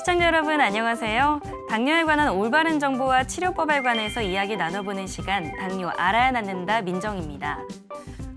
시청자 여러분 안녕하세요. 당뇨에 관한 올바른 정보와 치료법에 관해서 이야기 나눠보는 시간 당뇨 알아야 낫는다 민정입니다.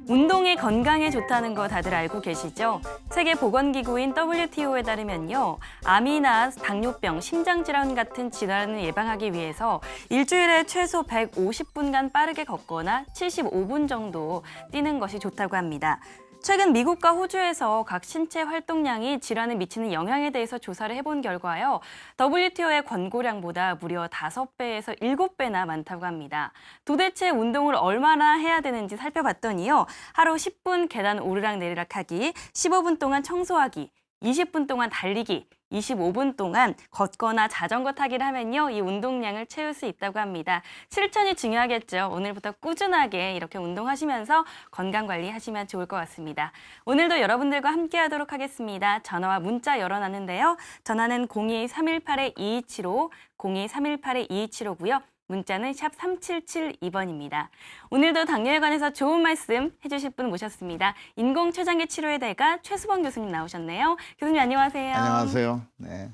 운동이 건강에 좋다는 거 다들 알고 계시죠? 세계보건기구인 WTO에 따르면요. 암이나 당뇨병, 심장질환 같은 질환을 예방하기 위해서 일주일에 최소 150분간 빠르게 걷거나 75분 정도 뛰는 것이 좋다고 합니다. 최근 미국과 호주에서 각 신체 활동량이 질환에 미치는 영향에 대해서 조사를 해본 결과요. WTO의 권고량보다 무려 5배에서 7배나 많다고 합니다. 도대체 운동을 얼마나 해야 되는지 살펴봤더니요. 하루 10분 계단 오르락내리락 하기, 15분 동안 청소하기, 20분 동안 달리기, 25분 동안 걷거나 자전거 타기를 하면요. 이 운동량을 채울 수 있다고 합니다. 실천이 중요하겠죠. 오늘부터 꾸준하게 이렇게 운동하시면서 건강관리 하시면 좋을 것 같습니다. 오늘도 여러분들과 함께 하도록 하겠습니다. 전화와 문자 열어놨는데요. 전화는 02-318-2275, 02-318-2275고요. 문자는 샵 3772번입니다. 오늘도 당뇨에 관해서 좋은 말씀 해주실 분 모셨습니다. 인공췌장기 치료의 대가 최수범 교수님 나오셨네요. 교수님 안녕하세요. 안녕하세요. 네.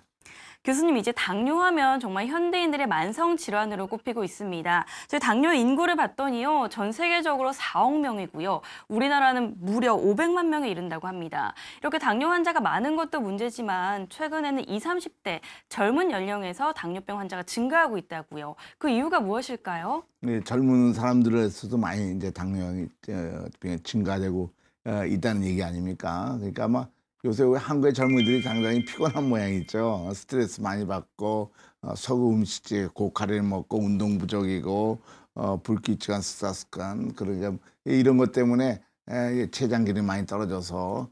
교수님 이제 당뇨하면 정말 현대인들의 만성 질환으로 꼽히고 있습니다. 저희 당뇨 인구를 봤더니요. 전 세계적으로 4억 명이고요. 우리나라는 무려 500만 명에 이른다고 합니다. 이렇게 당뇨 환자가 많은 것도 문제지만 최근에는 20, 30대 젊은 연령에서 당뇨병 환자가 증가하고 있다고요. 그 이유가 무엇일까요? 네, 젊은 사람들에서도 많이 이제 당뇨병이 증가되고 있다는 얘기 아닙니까? 그러니까 아마 요새 우리 한국의 젊은이들이 상당히 피곤한 모양이죠. 스트레스 많이 받고 서구 음식에 고칼로리 먹고 운동 부족이고 불규칙한 식사 습관 그러니까 이런 것 때문에 췌장기능이 많이 떨어져서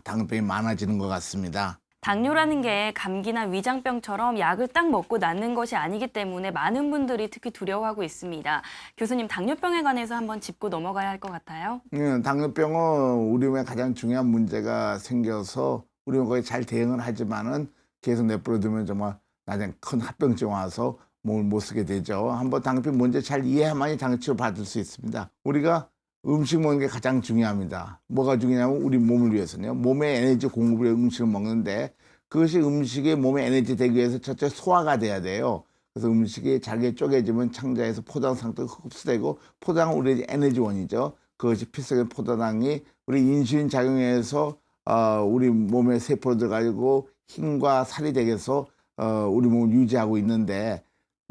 당뇨병이 많아지는 것 같습니다. 당뇨라는 게 감기나 위장병처럼 약을 딱 먹고 낫는 것이 아니기 때문에 많은 분들이 특히 두려워하고 있습니다. 교수님, 당뇨병에 관해서 한번 짚고 넘어가야 할 것 같아요. 당뇨병은 우리 몸에 가장 중요한 문제가 생겨서 우리 몸 거의 잘 대응을 하지만은 계속 내버려두면 정말 나중에 큰 합병증 와서 몸을 못 쓰게 되죠. 한번 당뇨병 문제 잘 이해해야만이 당뇨 치료 받을 수 있습니다. 우리가 음식 먹는 게 가장 중요합니다. 뭐가 중요하냐면 우리 몸을 위해서는요. 몸에 에너지 공급을 위해 음식을 먹는데 그것이 음식이 몸에 에너지 되기 위해서 첫째 소화가 돼야 돼요. 그래서 음식이 잘게 쪼개지면 창자에서 포도당 상태가 흡수되고 포도당은 우리 에너지원이죠. 그것이 필수적인 포도당이 우리 인슐린 작용해서 우리 몸의 세포로 들어가지고 힘과 살이 되게 해서 우리 몸을 유지하고 있는데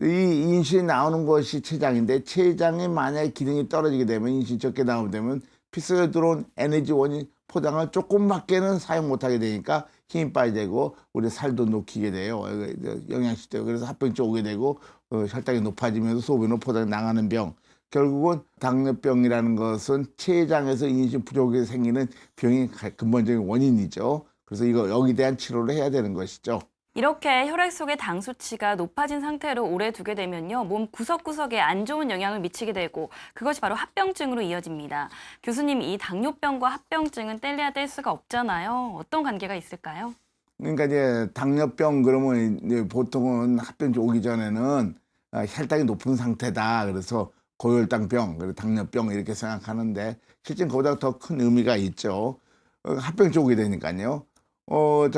이 인슐린이 나오는 것이 췌장인데 췌장이 만약에 기능이 떨어지게 되면 인슐린이 적게 나오게 되면 필수에 들어온 에너지원인 포장을 조금밖에는 사용 못하게 되니까 힘이 빠지고 우리 살도 녹히게 돼요. 영양실조 그래서 합병증 오게 되고 혈당이 높아지면서 소변으로 포장이 나가는 병. 결국은 당뇨병이라는 것은 췌장에서 인슐린 부족이 생기는 병이 근본적인 원인이죠. 그래서 여기에 대한 치료를 해야 되는 것이죠. 이렇게 혈액 속의 당 수치가 높아진 상태로 오래 두게 되면요. 몸 구석구석에 안 좋은 영향을 미치게 되고 그것이 바로 합병증으로 이어집니다. 교수님, 이 당뇨병과 합병증은 뗄래야 뗄 수가 없잖아요. 어떤 관계가 있을까요? 그러니까 이제 당뇨병 그러면 이제 보통은 합병증 오기 전에는 혈당이 높은 상태다. 그래서 고혈당병, 그리고 당뇨병 이렇게 생각하는데 실제 그보다 더 큰 의미가 있죠. 합병증 오게 되니까요.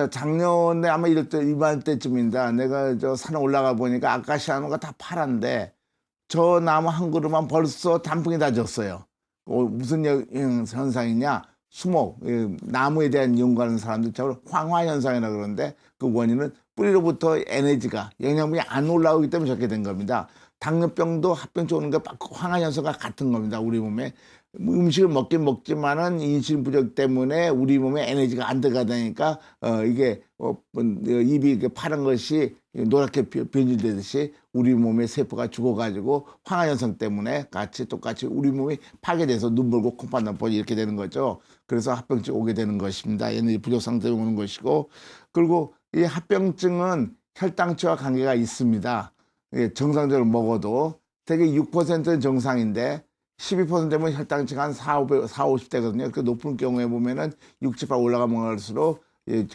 작년에 아마 이맘때쯤입니다. 내가 산에 올라가 보니까 아카시아나무가 다 파란데 저 나무 한 그루만 벌써 단풍이 다 졌어요. 무슨 현상이냐? 수목, 나무에 대한 연구하는 사람들 저걸 황화현상이라 그러는데 그 원인은 뿌리로부터 에너지가 영양분이 안 올라오기 때문에 저렇게 된 겁니다. 당뇨병도 합병증 오는 게 황화현상과 같은 겁니다. 우리 몸에 음식을 먹긴 먹지만은 인슐린 부족 때문에 우리 몸에 에너지가 안 들어가다니까 이게 입이 이렇게 파란 것이 노랗게 변질되듯이 우리 몸의 세포가 죽어가지고 황화현상 때문에 똑같이 우리 몸이 파괴돼서 눈물고 콩팥 나빠 이렇게 되는 거죠. 그래서 합병증 오게 되는 것입니다. 에너지 부족 상태에 오는 것이고 그리고 이 합병증은 혈당치와 관계가 있습니다. 정상적으로 먹어도 대개 6%는 정상인데 12% 되면 혈당치가 한 50대거든요. 그 높은 경우에 보면은 68 올라가면 갈수록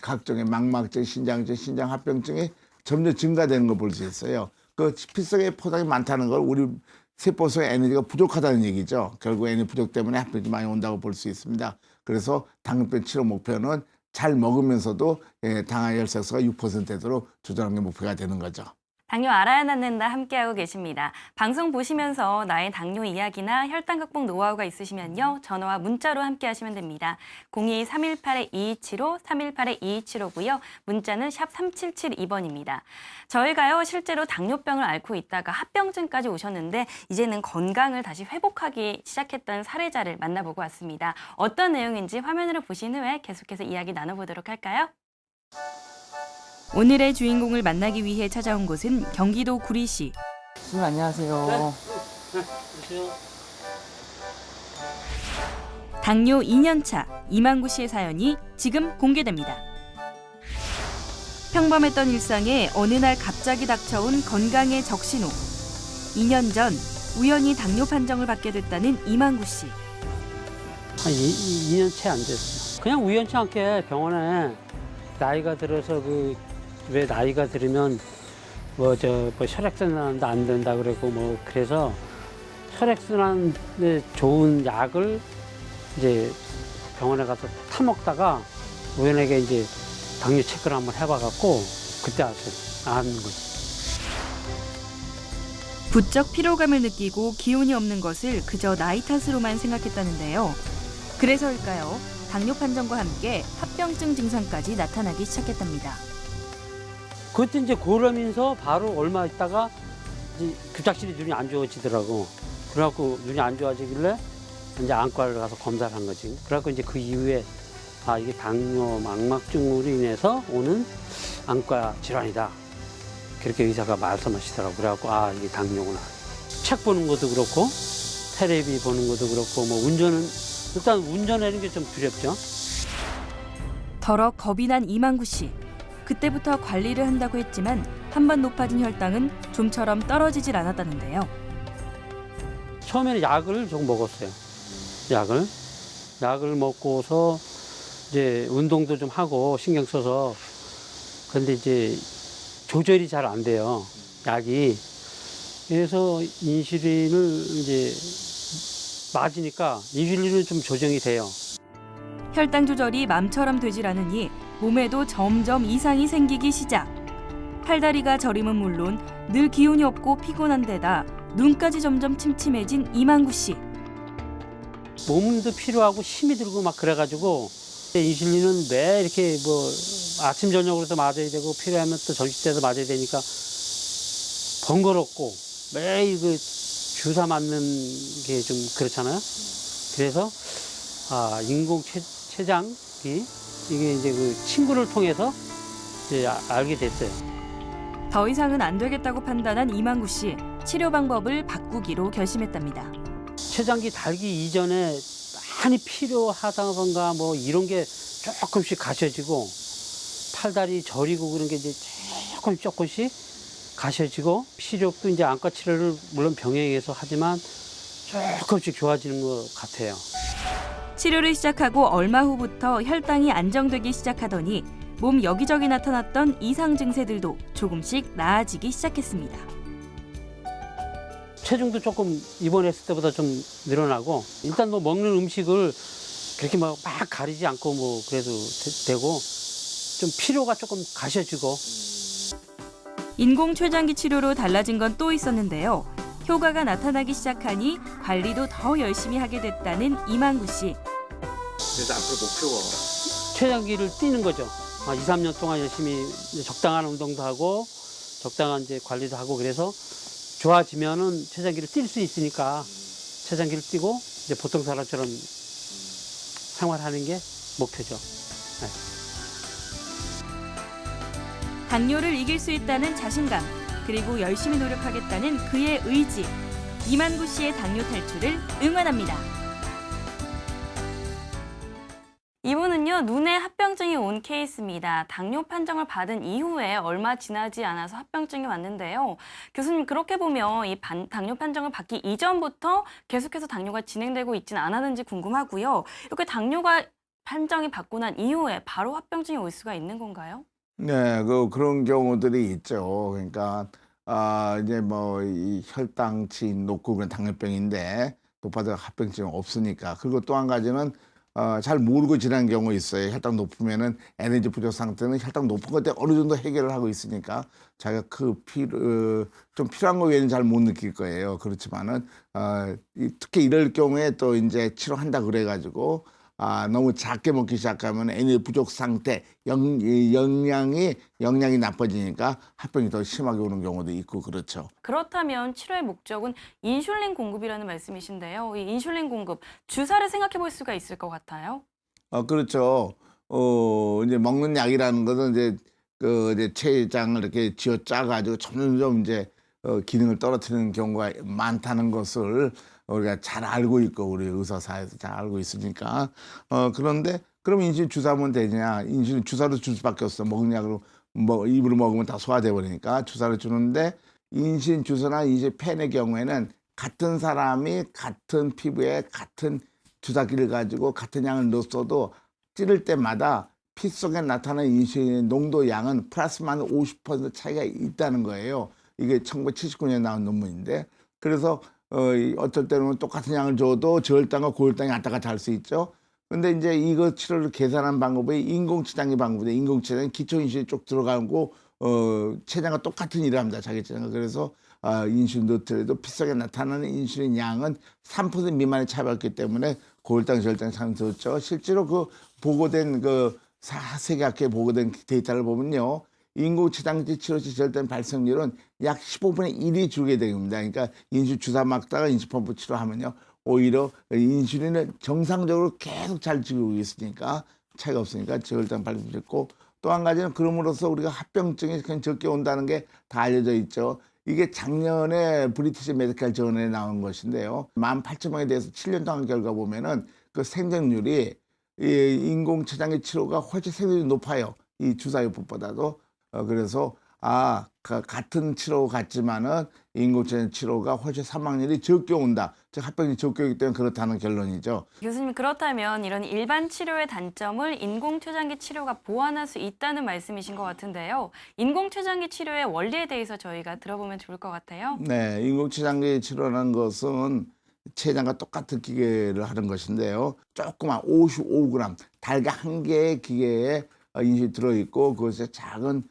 각종의 망막증, 신장증, 신장합병증이 점점 증가되는 걸 볼 수 있어요. 그 필수적인 포장이 많다는 걸 우리 세포 속에 에너지가 부족하다는 얘기죠. 결국 에너지 부족 때문에 합병증이 많이 온다고 볼 수 있습니다. 그래서 당뇨병 치료 목표는 잘 먹으면서도 당화 혈색소가 6%대로 조절하는 게 목표가 되는 거죠. 당뇨 알아야 낫는다 함께하고 계십니다. 방송 보시면서 나의 당뇨 이야기나 혈당 극복 노하우가 있으시면요. 전화와 문자로 함께하시면 됩니다. 02-318-2275, 318-2275고요. 문자는 샵 3772번입니다. 저희가요. 실제로 당뇨병을 앓고 있다가 합병증까지 오셨는데 이제는 건강을 다시 회복하기 시작했던 사례자를 만나보고 왔습니다. 어떤 내용인지 화면으로 보신 후에 계속해서 이야기 나눠보도록 할까요? 오늘의 주인공을 만나기 위해 찾아온 곳은 경기도 구리시. 선생님 안녕하세요. 당뇨 2년차 이만구 씨의 사연이 지금 공개됩니다. 평범했던 일상에 어느 날 갑자기 닥쳐온 건강의 적신호. 2년 전 우연히 당뇨 판정을 받게 됐다는 이만구 씨. 한 2년 채 안 됐어요. 그냥 우연치 않게 병원에 나이가 들어서 왜 나이가 들으면 뭐 혈액순환도 안 된다 그랬고 뭐 그래서 혈액순환에 좋은 약을 이제 병원에 가서 타 먹다가 우연하게 이제 당뇨 체크를 한번 해봐갖고 그때 아는 거죠. 부쩍 피로감을 느끼고 기운이 없는 것을 그저 나이 탓으로만 생각했다는데요. 그래서일까요? 당뇨 판정과 함께 합병증 증상까지 나타나기 시작했답니다. 그때 이제 그러면서 바로 얼마 있다가 이제 급작스레 눈이 안 좋아지더라고. 그래갖고 눈이 안 좋아지길래 이제 안과를 가서 검사를 한 거지. 그래갖고 이제 그 이후에 이게 당뇨 망막증으로 인해서 오는 안과 질환이다. 그렇게 의사가 말씀하시더라고. 그래갖고 이게 당뇨구나. 책 보는 것도 그렇고 텔레비 보는 것도 그렇고 뭐 일단 운전하는 게 좀 두렵죠. 더러 겁이 난 이만구 씨. 그때부터 관리를 한다고 했지만 한 번 높아진 혈당은 좀처럼 떨어지질 않았다는데요. 처음에는 약을 좀 먹었어요. 약을 먹고서 이제 운동도 좀 하고 신경 써서 근데 이제 조절이 잘 안 돼요. 약이. 그래서 인슐린을 이제 맞으니까 인슐린은 좀 조정이 돼요. 혈당 조절이 맘처럼 되질 않으니 몸에도 점점 이상이 생기기 시작. 팔다리가 저림은 물론 늘 기운이 없고 피곤한 데다 눈까지 점점 침침해진 이만구 씨. 몸도 필요하고 힘이 들고 막 그래가지고 인슐린은 매 이렇게 뭐 아침 저녁으로도 맞아야 되고 필요하면 또 점심 때도 맞아야 되니까 번거롭고 매일 그 주사 맞는 게 좀 그렇잖아요. 그래서 인공 췌장기 이게 이제 그 친구를 통해서 이제 알게 됐어요. 더 이상은 안 되겠다고 판단한 이만구 씨. 치료 방법을 바꾸기로 결심했답니다. 췌장기 달기 이전에 많이 필요하다던가 뭐 이런 게 조금씩 가셔지고 팔다리 저리고 그런 게 이제 조금씩 가셔지고 시력도 이제 안과 치료를 물론 병행해서 하지만 조금씩 좋아지는 것 같아요. 치료를 시작하고 얼마 후부터 혈당이 안정되기 시작하더니 몸 여기저기 나타났던 이상 증세들도 조금씩 나아지기 시작했습니다. 체중도 조금 입원했을 때보다 좀 늘어나고 일단 뭐 먹는 음식을 그렇게 막 가리지 않고 뭐 그래도 되고 좀 피로가 조금 가셔지고. 인공 췌장기 치료로 달라진 건 또 있었는데요. 효과가 나타나기 시작하니 관리도 더 열심히 하게 됐다는 이만구 씨. 그래서 앞으로 목표가 췌장기를 뛰는 거죠. 2, 3년 동안 열심히 적당한 운동도 하고 적당한 이제 관리도 하고 그래서 좋아지면은 췌장기를 뛸 수 있으니까 췌장기를 뛰고 이제 보통 사람처럼 생활하는 게 목표죠. 네. 당뇨를 이길 수 있다는 자신감, 그리고 열심히 노력하겠다는 그의 의지. 이만구 씨의 당뇨 탈출을 응원합니다. 이분은요, 눈에 합병증이 온 케이스입니다. 당뇨 판정을 받은 이후에 얼마 지나지 않아서 합병증이 왔는데요. 교수님, 그렇게 보면 이 당뇨 판정을 받기 이전부터 계속해서 당뇨가 진행되고 있지는 않았는지 궁금하고요. 이렇게 당뇨가 판정이 받고 난 이후에 바로 합병증이 올 수가 있는 건가요? 네, 그런 경우들이 있죠. 그러니까 이제 뭐 이 혈당치 높고 그런 당뇨병인데 높아져 합병증이 없으니까. 그리고 또 한 가지는 잘 모르고 지내는 경우가 있어요. 혈당 높으면은 에너지 부족 상태는 혈당 높은 것 때문에 어느 정도 해결을 하고 있으니까 자기가 좀 필요한 거 외에는 잘 못 느낄 거예요. 그렇지만은 특히 이럴 경우에 또 이제 치료한다 그래가지고 너무 작게 먹기 시작하면 에너지 부족 상태, 영양이 나빠지니까 합병이 더 심하게 오는 경우도 있고 그렇죠. 그렇다면 치료의 목적은 인슐린 공급이라는 말씀이신데요. 이 인슐린 공급, 주사를 생각해 볼 수가 있을 것 같아요. 그렇죠. 이제 먹는 약이라는 것은 이제 췌장을 이렇게 쥐어 짜가지고 점점 이제 기능을 떨어뜨리는 경우가 많다는 것을 우리가 잘 알고 있고 우리 의사 사회에서 잘 알고 있으니까 그런데 그럼 인슐린 주사하면 되냐? 인슐린 주사로 줄 수밖에 없어. 먹는 약으로 입으로 먹으면 다 소화돼 버리니까 주사를 주는데 인슐린 주사나 인슐린 펜의 경우에는 같은 사람이 같은 피부에 같은 주사기를 가지고 같은 양을 넣었어도 찌를 때마다 피 속에 나타나는 인슐린 농도 양은 플러스 마이너스 50% 차이가 있다는 거예요. 이게 1979년에 나온 논문인데 그래서 어쩔 때는 똑같은 양을 줘도 저혈당과 고혈당이 왔다 갔다 할 수 있죠. 근데 이제 이거 치료를 계산한 방법이 인공췌장기 방법인데 인공췌장이 기초인슐린 쪽 들어가고 췌장과 똑같은 일을 합니다. 자기 췌장과. 그래서 인슐린 넣더라도 피 속에 나타나는 인슐린 양은 3% 미만의 차이가 때문에 고혈당, 저혈당 참 좋죠. 실제로 보고된 세계학회에 보고된 데이터를 보면요. 인공췌장기 치료 시 저혈당 발생률은 약 15분의 1이 줄게 됩니다. 그러니까 인슐린 주사 맞다가 인슐린 펌프 치료하면요. 오히려 인슐린을 정상적으로 계속 잘 지르고 있으니까 차이가 없으니까 저혈당 발생률이 있고 또 한 가지는 그럼으로써 우리가 합병증이 그냥 적게 온다는 게 다 알려져 있죠. 이게 작년에 브리티시 메디컬 저널에 나온 것인데요. 18,000명에 대해서 7년 동안 결과 보면은 그 생존율이 이 인공췌장기 치료가 훨씬 생존율이 높아요. 이 주사요법보다도. 그래서 같은 치료 같지만은 인공췌장 치료가 훨씬 사망률이 적게 온다. 즉 합병이 적게 오기 때문에 그렇다는 결론이죠. 교수님, 그렇다면 이런 일반 치료의 단점을 인공췌장기 치료가 보완할 수 있다는 말씀이신 것 같은데요. 인공췌장기 치료의 원리에 대해서 저희가 들어보면 좋을 것 같아요. 네, 인공췌장기 치료라는 것은 췌장과 똑같은 기계를 하는 것인데요. 조그만 55g 달걀 한 개의 기계에 인슐린이 들어있고 그것에 작은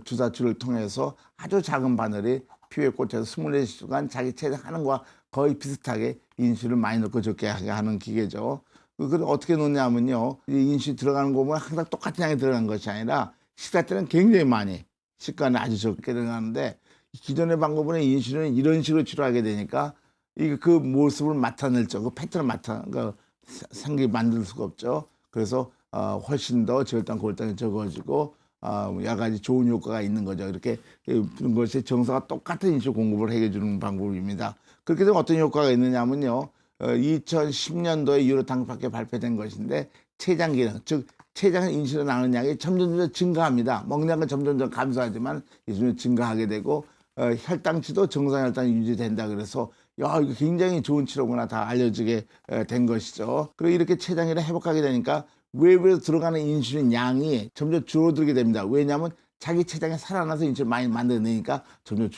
주사줄을 통해서 아주 작은 바늘이 피부에 꽂혀서 24시간 자기 췌장 하는 거와 거의 비슷하게 인슐린을 많이 넣고 적게 하게 하는 기계죠. 그걸 어떻게 놓냐면요. 이 인슐린 들어가는 거 보면 항상 똑같은 양이 들어가는 것이 아니라 식사 때는 굉장히 많이, 식간에 아주 적게 들어가는데 기존의 방법은 인슐린은 이런 식으로 치료하게 되니까 그 모습을 나타낼죠. 그 패턴을 만들 수가 없죠. 그래서 훨씬 더 저혈당, 고혈당이 적어지고 여러 가지 좋은 효과가 있는 거죠. 이렇게 그런 것이 정서가 똑같은 인슐린 공급을 해결해 주는 방법입니다. 그렇게 되면 어떤 효과가 있느냐면요. 2010년도에 유로당박에 발표된 것인데 췌장 기능, 즉 췌장에 인슐린 나오는 양이 점점 증가합니다. 먹는 양은 점점 감소하지만 인슐린이 증가하게 되고 혈당치도 정상 혈당이 유지된다. 그래서 이거 굉장히 좋은 치료구나 다 알려지게 된 것이죠. 그리고 이렇게 췌장기를 회복하게 되니까 외부에서 들어가는 인슐린 양이 점점 줄어들게 됩니다. 왜냐하면 자기 췌장에 살아나서 인슐린 많이 만들어내니까 점점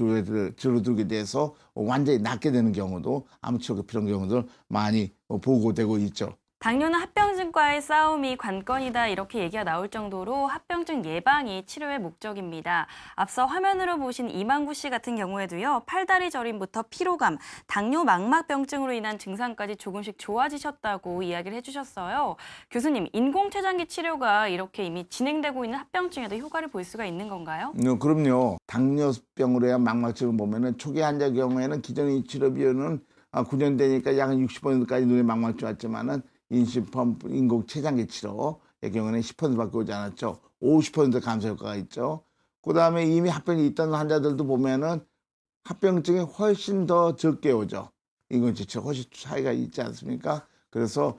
줄어들게 돼서 완전히 낫게 되는 경우도 암 치료가 필요한 경우들 많이 보고되고 있죠. 당뇨는 합병증과의 싸움이 관건이다, 이렇게 얘기가 나올 정도로 합병증 예방이 치료의 목적입니다. 앞서 화면으로 보신 이만구 씨 같은 경우에도요. 팔다리 저림부터 피로감, 당뇨 망막병증으로 인한 증상까지 조금씩 좋아지셨다고 이야기를 해주셨어요. 교수님, 인공췌장기 치료가 이렇게 이미 진행되고 있는 합병증에도 효과를 볼 수가 있는 건가요? 그럼요. 당뇨병으로 한 망막증을 보면은 초기 환자 경우에는 기존의 치료 비용은 구현되니까 약 60%까지 눈에 망막증 왔지만은 인슐린 펌프, 인공췌장기 치료의 경우는 10%밖에 오지 않았죠. 50% 감소 효과가 있죠. 그 다음에 이미 합병이 있던 환자들도 보면은 합병증이 훨씬 더 적게 오죠. 인공췌장기 치료 훨씬 차이가 있지 않습니까? 그래서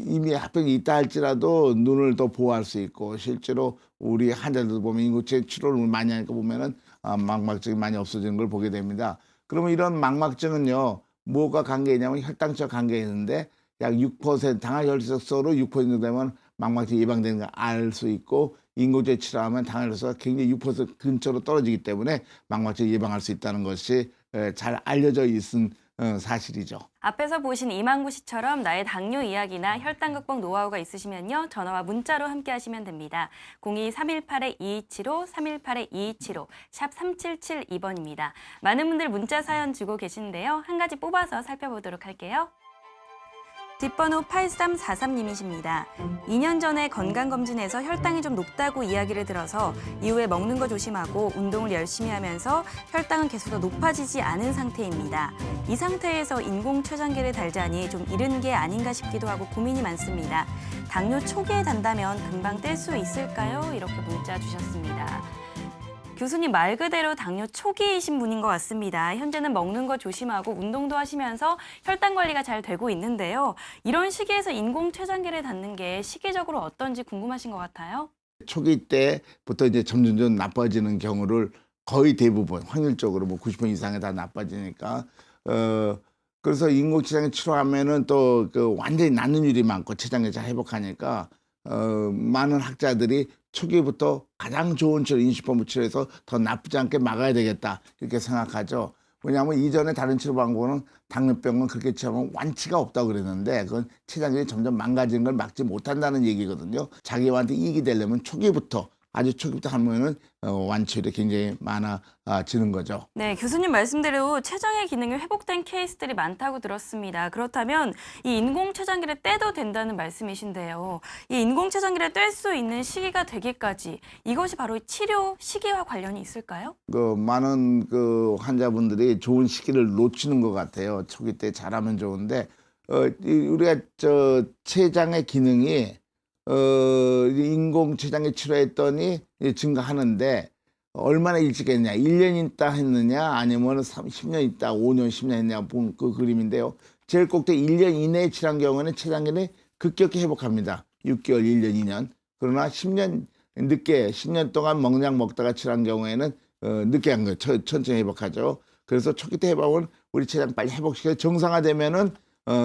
이미 합병이 있다 할지라도 눈을 더 보호할 수 있고 실제로 우리 환자들도 보면 인공췌장기 치료를 많이 하니까 보면은 망막증이 많이 없어지는 걸 보게 됩니다. 그러면 이런 망막증은요, 뭐가 관계냐면 혈당치와 관계가 있는데 약 6% 당할 혈색소로 6% 되면 망막증 예방되는 걸 알 수 있고 인공죄 치료하면 당할 혈색소가 굉장히 6% 근처로 떨어지기 때문에 망막증 예방할 수 있다는 것이 잘 알려져 있은 사실이죠. 앞에서 보신 이만구 씨처럼 나의 당뇨 이야기나 혈당 극복 노하우가 있으시면요. 전화와 문자로 함께 하시면 됩니다. 02-318-2275, 318-2275, 샵 3772번입니다. 많은 분들 문자 사연 주고 계신데요. 한 가지 뽑아서 살펴보도록 할게요. 뒷번호 8343님이십니다. 2년 전에 건강검진에서 혈당이 좀 높다고 이야기를 들어서 이후에 먹는 거 조심하고 운동을 열심히 하면서 혈당은 계속 더 높아지지 않은 상태입니다. 이 상태에서 인공췌장기를 달자니 좀 이른 게 아닌가 싶기도 하고 고민이 많습니다. 당뇨 초기에 단다면 금방 뗄 수 있을까요? 이렇게 문자 주셨습니다. 교수님 말 그대로 당뇨 초기이신 분인 것 같습니다. 현재는 먹는 거 조심하고 운동도 하시면서 혈당 관리가 잘 되고 있는데요. 이런 시기에서 인공췌장기를 닫는 게 시기적으로 어떤지 궁금하신 것 같아요. 초기 때부터 이제 점점 나빠지는 경우를 거의 대부분 확률적으로 뭐 90% 이상이 다 나빠지니까 그래서 인공췌장기 치료하면은 또 그 완전히 낫는 일이 많고 췌장기 잘 회복하니까 많은 학자들이 초기부터 가장 좋은 치료 임시포부 치료에서 더 나쁘지 않게 막아야 되겠다 이렇게 생각하죠. 왜냐하면 이전에 다른 치료 방법은 당뇨병은 그렇게 치료하면 완치가 없다고 그랬는데 그건 췌장이 점점 망가지는 걸 막지 못한다는 얘기거든요. 자기한테 이익이 되려면 초기부터 아주 초기부터 하면은 완치율이 굉장히 많아지는 거죠. 네, 교수님 말씀대로 췌장의 기능이 회복된 케이스들이 많다고 들었습니다. 그렇다면 이 인공췌장기를 떼도 된다는 말씀이신데요. 이 인공췌장기를 뗄 수 있는 시기가 되기까지 이것이 바로 치료 시기와 관련이 있을까요? 많은 환자분들이 좋은 시기를 놓치는 것 같아요. 초기 때 잘하면 좋은데 우리가 췌장의 기능이 인공췌장기 치료했더니 증가하는데 얼마나 일찍 했냐, 1년 있다 했느냐 아니면 10년 있다, 5년, 10년 했냐 본 그 그림인데요. 제일 꼭대 1년 이내에 치료한 경우는 췌장기는 급격히 회복합니다. 6개월, 1년, 2년. 그러나 10년 늦게 10년 동안 먹약 먹다가 치료한 경우에는 늦게 한 거예요. 천천히 회복하죠. 그래서 초기 때 회복은 우리 췌장 빨리 회복시켜 정상화되면은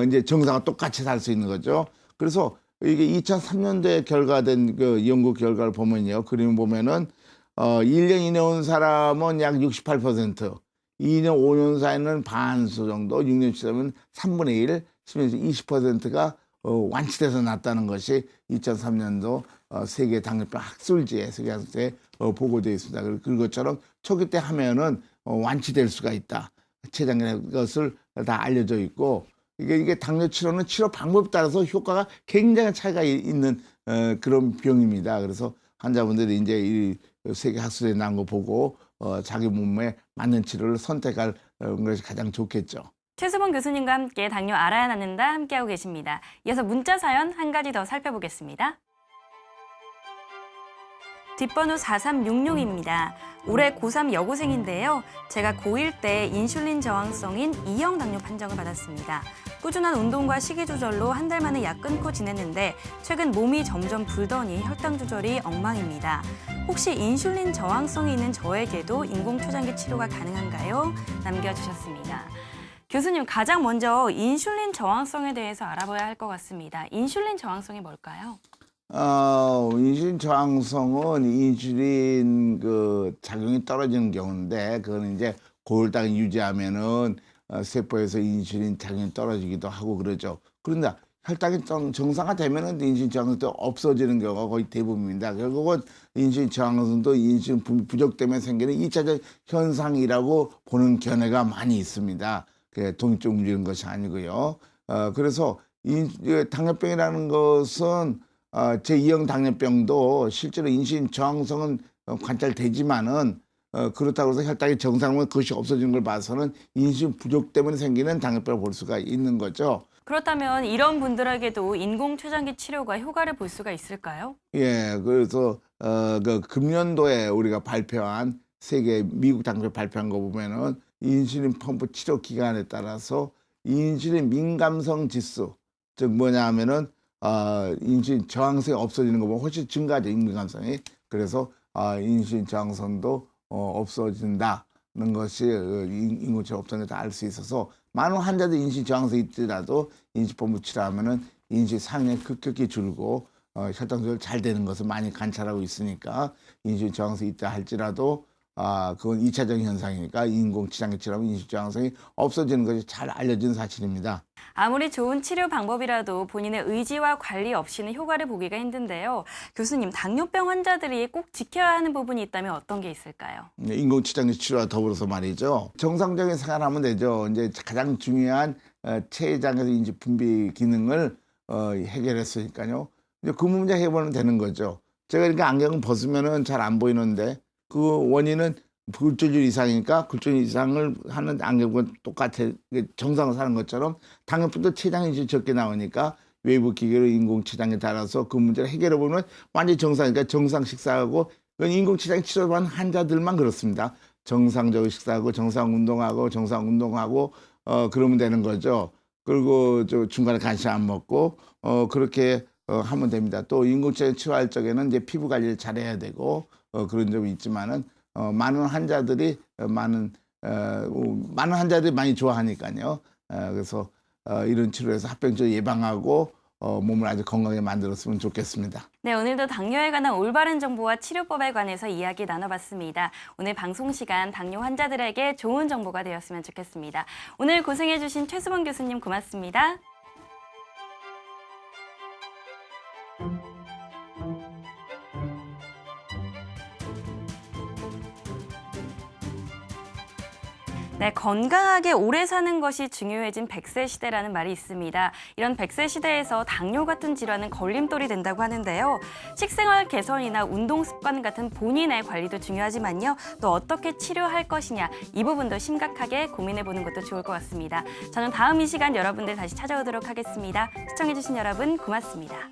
이제 정상화 똑같이 살 수 있는 거죠. 그래서 이게 2003년도에 결과된 그 연구 결과를 보면요. 그림 보면은 1년 이내 온 사람은 약 68%, 2년, 5년 사이는 반수 정도, 6년 치면 3분의 1, 10년 20%가 완치돼서 났다는 것이 2003년도 세계 당뇨병 학술지에 세계 학술지에 보고되어 있습니다. 그것처럼 초기 때 하면은 완치될 수가 있다. 췌장의 것을 다 알려져 있고 이게 당뇨 치료는 치료 방법에 따라서 효과가 굉장히 차이가 있는 그런 병입니다. 그래서 환자분들이 이제 이 세계 학술에 나온 거 보고 자기 몸에 맞는 치료를 선택할 것이 가장 좋겠죠. 최수범 교수님과 함께 당뇨 알아야 낫는다 함께하고 계십니다. 이어서 문자 사연 한 가지 더 살펴보겠습니다. 뒷번호 4366입니다. 올해 고3 여고생인데요. 제가 고1 때 인슐린 저항성인 2형 당뇨 판정을 받았습니다. 꾸준한 운동과 식이 조절로 한 달 만에 약 끊고 지냈는데 최근 몸이 점점 불더니 혈당 조절이 엉망입니다. 혹시 인슐린 저항성이 있는 저에게도 인공췌장기 치료가 가능한가요? 남겨주셨습니다. 교수님, 가장 먼저 인슐린 저항성에 대해서 알아봐야 할 것 같습니다. 인슐린 저항성이 뭘까요? 인슐린 저항성은 인슐린 작용이 떨어지는 경우인데 그거는 이제 고혈당을 유지하면은 세포에서 인슐린 작용이 떨어지기도 하고 그러죠. 그런데 혈당이 정상화되면은 인슐린 저항성도 없어지는 경우가 거의 대부분입니다. 결국은 인슐린 저항성도 인슐린 부족 때문에 생기는 2차적 현상이라고 보는 견해가 많이 있습니다. 동쪽 움직이는 것이 아니고요. 그래서 당뇨병이라는 것은 제2형 당뇨병도 실제로 인슐린 저항성은 관찰되지만은 그렇다고 해서 혈당이 정상이면 그것이 없어지는 걸 봐서는 인슐린 부족 때문에 생기는 당뇨병을 볼 수가 있는 거죠. 그렇다면 이런 분들에게도 인공췌장기 치료가 효과를 볼 수가 있을까요? 예, 그래서 금년도에 우리가 발표한 세계 미국 당뇨 발표한 거 보면은 인슐린 펌프 치료 기간에 따라서 인슐린 민감성 지수, 즉 뭐냐 하면은 인슐린 저항성이 없어지는 거 보면 훨씬 증가하죠, 민감성이. 그래서 인슐린 저항성도 없어진다는 것이 인공치료 없어진다 알 수 있어서 많은 환자들 인슐린 저항성이 있더라도 인슐린펌프 치료하면은 인슐린 상량이 급격히 줄고 혈당 조절 잘 되는 것을 많이 관찰하고 있으니까 인슐린 저항성이 있다 할지라도 그건 2차적인 현상이니까 인공치장기 치료하면 인식저항성이 없어지는 것이 잘 알려진 사실입니다. 아무리 좋은 치료 방법이라도 본인의 의지와 관리 없이는 효과를 보기가 힘든데요. 교수님, 당뇨병 환자들이 꼭 지켜야 하는 부분이 있다면 어떤 게 있을까요? 인공치장기 치료와 더불어서 말이죠. 정상적인 생활하면 되죠. 이제 가장 중요한 췌장에서 인지 분비 기능을 해결했으니까요. 이제 그 문제 해결은 되는 거죠. 제가 그러니까 안경을 벗으면은 잘 안 보이는데 그 원인은 굴절율 이상이니까 굴절율 이상을 하는 안경과 똑같아. 정상을 사는 것처럼 당뇨병도 췌장이 적게 나오니까 외부 기계로 인공치장에 달아서 그 문제를 해결해 보면 완전히 정상이니까 정상 식사하고 인공치장 치료받는 환자들만 그렇습니다. 정상적으로 식사하고 정상 운동하고 그러면 되는 거죠. 그리고 중간에 간식 안 먹고 그렇게 하면 됩니다. 또 인공치장 치료할 적에는 이제 피부 관리를 잘해야 되고 그런 점이 있지만은 많은 환자들이 많은 환자들이 많이 좋아하니까요. 그래서 이런 치료에서 합병증 예방하고 몸을 아주 건강하게 만들었으면 좋겠습니다. 네, 오늘도 당뇨에 관한 올바른 정보와 치료법에 관해서 이야기 나눠봤습니다. 오늘 방송 시간 당뇨 환자들에게 좋은 정보가 되었으면 좋겠습니다. 오늘 고생해주신 최수범 교수님 고맙습니다. 네, 건강하게 오래 사는 것이 중요해진 100세 시대라는 말이 있습니다. 이런 100세 시대에서 당뇨 같은 질환은 걸림돌이 된다고 하는데요. 식생활 개선이나 운동 습관 같은 본인의 관리도 중요하지만요. 또 어떻게 치료할 것이냐, 이 부분도 심각하게 고민해보는 것도 좋을 것 같습니다. 저는 다음 이 시간 여러분들 다시 찾아오도록 하겠습니다. 시청해주신 여러분 고맙습니다.